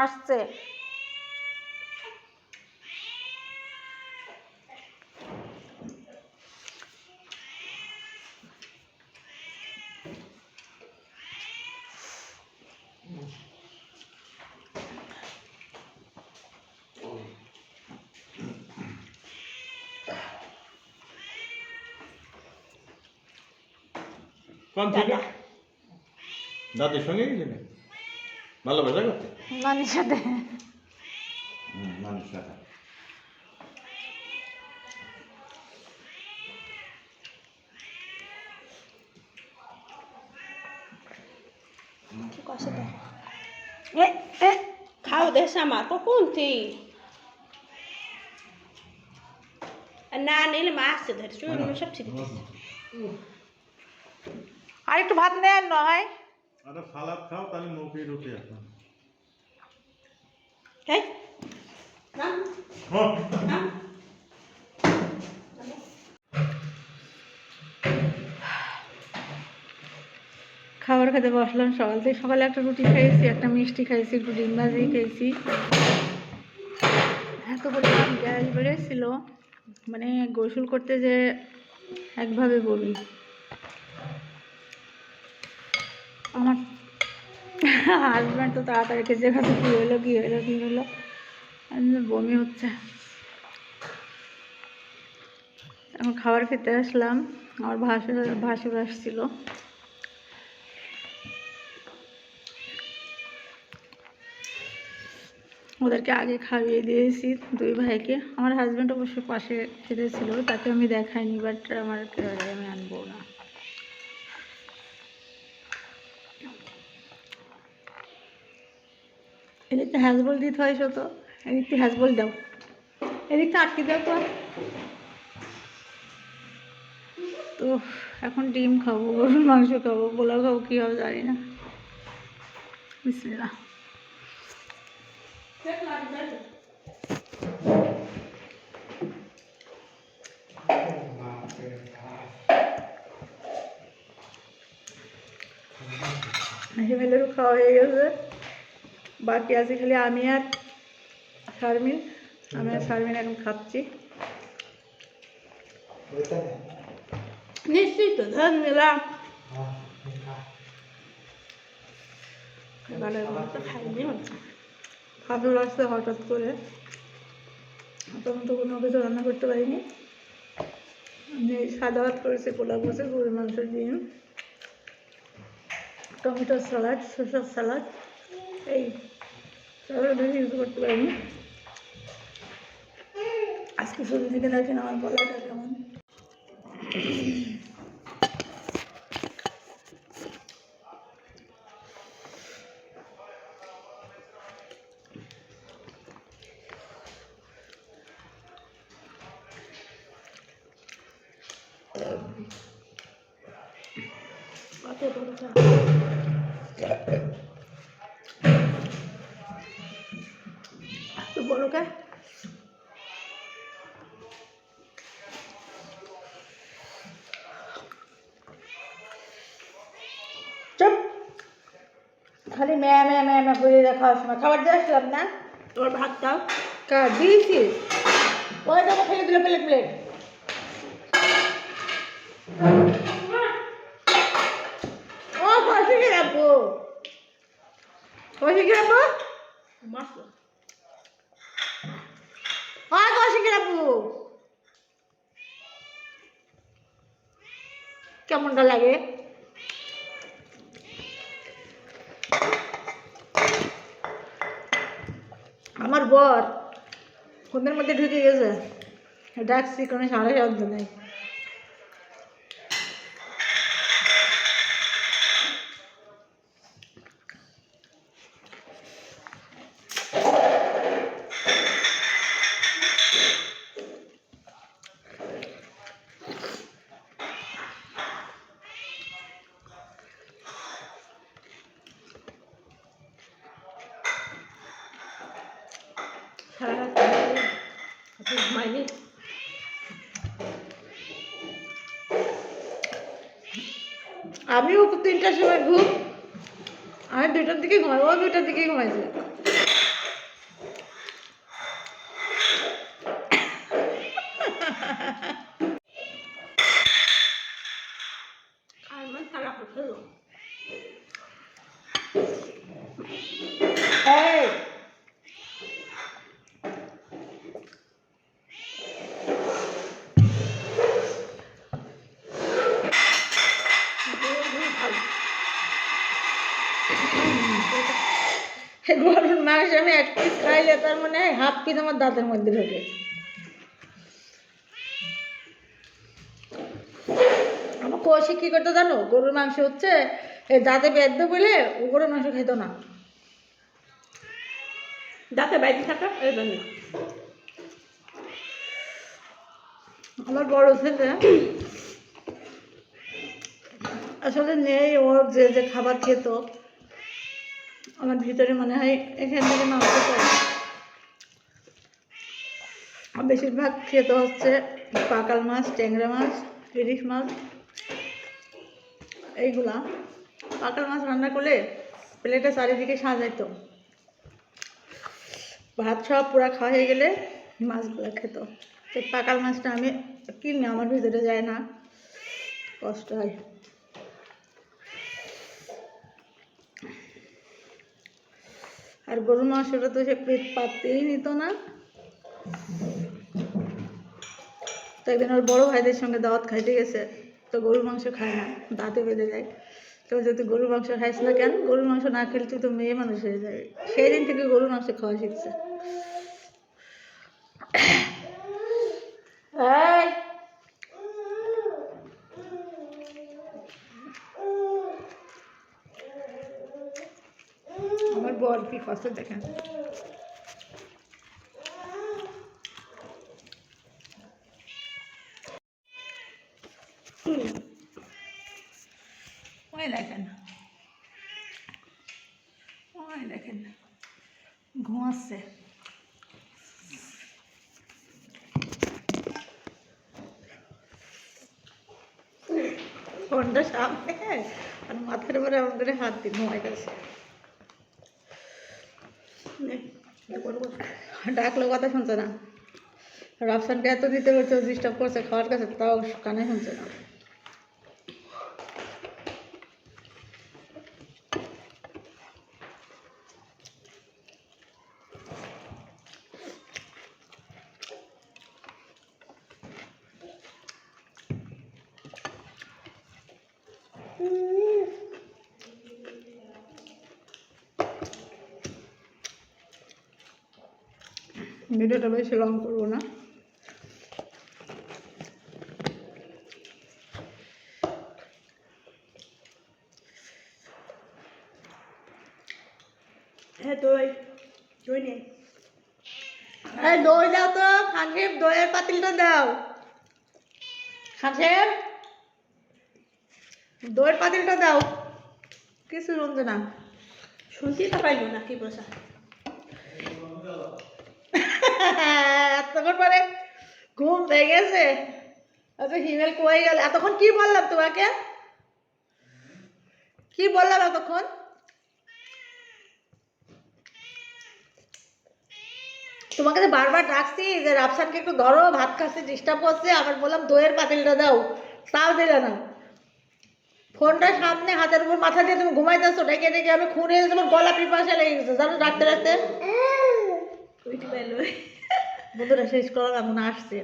আসছে। কোন থেকে দাদির সঙ্গে গেছিলেন ভালোবাসা করতে? নানির সাথে। নানির সাথে। খাও দে sama কখনটি না নিলে মাছ ধরে চুই সব ঠিক আছে। আর একটু ভাত নেন নয়। আরে সালাদ খাও তাহলে মুখে রুটি আসবে। এই না না খাবার খেতে বসলাম। সকালে একটা রুটি খাইছি, একটা মিষ্টি খাইছি, একটু ডিম ভাজি খাইছি। এত পরিমাণ গ্যাস বেড়েছিল, মানে গোসল করতে যে একভাবে বমি। আমার হাজব্যান্ড তো তাড়াতাড়ি খেতে গেছে, কী হলো বমি হচ্ছে। এখন খাবার খেতে আসলাম। আমার ভাসুর আসছিল। ওদেরকে আগে খাইয়ে দিয়েছি দুই ভাইকে। আমার হাজব্যান্ড অবশ্য পাশে খেতে ছিল, তাকে আমি দেখাইনি, বাট আমি আনবো না। এদিকটা হ্যাজবল দিতে হয় শত, এদিকটা হ্যাজবল দাও, এদিকটা আটকে দাও তো। তো এখন ডিম খাবো, গরুর মাংস খাবো, পোলাও খাবো, কী হবে জানি না। বিসমিল্লাহ। হিমেলেরও খাওয়া হয়ে গেছে, বাকি আছে খালি আমি আর শারমিন। আমি আর শারমিন এখন খাচ্ছি। নিশ্চিত তো ধর নিলাম। খাবার আসতে হঠাৎ করে, তখন তো কোনো কিছু রান্না করতে পারিনি। আমি সাদা ভাত করেছি, পোলাও করেছি, গরুর মাংস, ডিম, টমেটো স্যালাড, শসার স্যালাড, এই বেশি কিছু করতে পারিনি। আজকে শুরু থেকে দেখেন আমার গলাটা কেমন। তো বড় কে চুপ, খালি ম্যা ম্যা ম্যা ম্যা করে খাওয়ার সময় খাবার দিয়ে আসলাম না। তোর ভাতটা কার দিয়েছি, ওই টাকা ফেলে দিল প্লেট প্লেট। ও কষে কি রাখবো, কষে কি রাখবো, মাছ আর কষে কি রাখবো। কেমনটা লাগে? আমার বর ফোনের মধ্যে ঢুকে গেছে, ডাকছি কোনো সারা শব্দ নেই। সারা রাত ঘুমাইনি। আমিও 3টার সময় ঘুম, আমি 2টার দিকে ঘুমাই, ও 2টার দিকে ঘুমাইছে। এই গরুর মাংস আমি এক পিস খাইলে তার মানে হাফ পিস আমার দাঁতের মধ্যে ঢোকে। আমার কৌশিক কী করতো জানো, গরুর মাংস হচ্ছে এই দাঁতে বেদ্য বলে ও গরুর মাংস খেত না। দাঁতে বাইরে থাকা এই জন্য। আমার বড় ছেলে আসলে নেই, ওর যে যে খাবার খেত আমার ভিতরে মনে হয় এখান থেকে মাংস পাই। বেশিরভাগ খেতে হচ্ছে পাকাল মাছ, ট্যাংরা মাছ, ইলিশ মাছ, এইগুলা। পাকাল মাছ রান্না করলে প্লেটে চারিদিকে সাজাইতো, ভাত সব পুরা খাওয়া হয়ে গেলে মাছগুলো খেত। তো পাকাল মাছটা আমি কিনে আমার ভিতরে যায় না, কষ্ট হয়। আর গরুর মাংসটা তো সে পেট পাততেই নিত না। তো একদিন ওর বড় ভাইদের সঙ্গে দাওয়াত খাইতে গেছে, তো গরুর মাংস খায় না, দাঁতে বেঁধে যায়। তো যদি গরুর মাংস খাইস না কেন, গরুর মাংস না খেলে তুই তো মেয়ে মানুষ হয়ে যাবে। সেই দিন থেকে গরুর মাংস খাওয়া শিখছে। এই, আমার বর কি কষ্ট দেখেন। ওই দেখেন, ওই দেখেন ঘুমাচ্ছে। ফোনটা সামনে আর মাথার উপরে এমন করে হাত দিয়ে ঘুমাই গেছে। ডাকলো কথা শুনছে না। রাফসানকে এত দিতে করছে, ডিস্টার্ব করছে খাওয়ার কাছে, তাও কানে শুনছে না। ভিডিওটা বেশি লং করবো না। হ্যাঁ দই দই নেই। এই দই দাও তো খান সাহেব, দইয়ের পাতিলটা দাও। খান সাহেব, দইয়ের পাতিলটা দাও। কিছু শুনছে না। শুনতেই তো পাইলো না কি বসা। এতক্ষণ পরে ঘুম পেয়ে গেছে। আচ্ছা হিমেল কয়ে গেল। এতক্ষণ কি বললাম তোমাকে, কি বললাম এতক্ষণ? তোমাকে তো বারবার ডাকছি যে রাফসানকে একটু ধরো, ভাত খাচ্ছে, ডিস্টার্ব করছে। আবার বললাম দইয়ের পাতিলটা দাও, তাও দিলে না। ফোনটা সামনে হাতের উপর মাথা দিয়ে তুমি ঘুমাইতেছো, ডেকে ডেকে আমি খুনে তোমার গলা পিপাসা লেগে গেছে জানো, রাখতে রাখতে। ওইটি পাইলো। বন্ধুরা শেষ করলাম, এখন আসছে।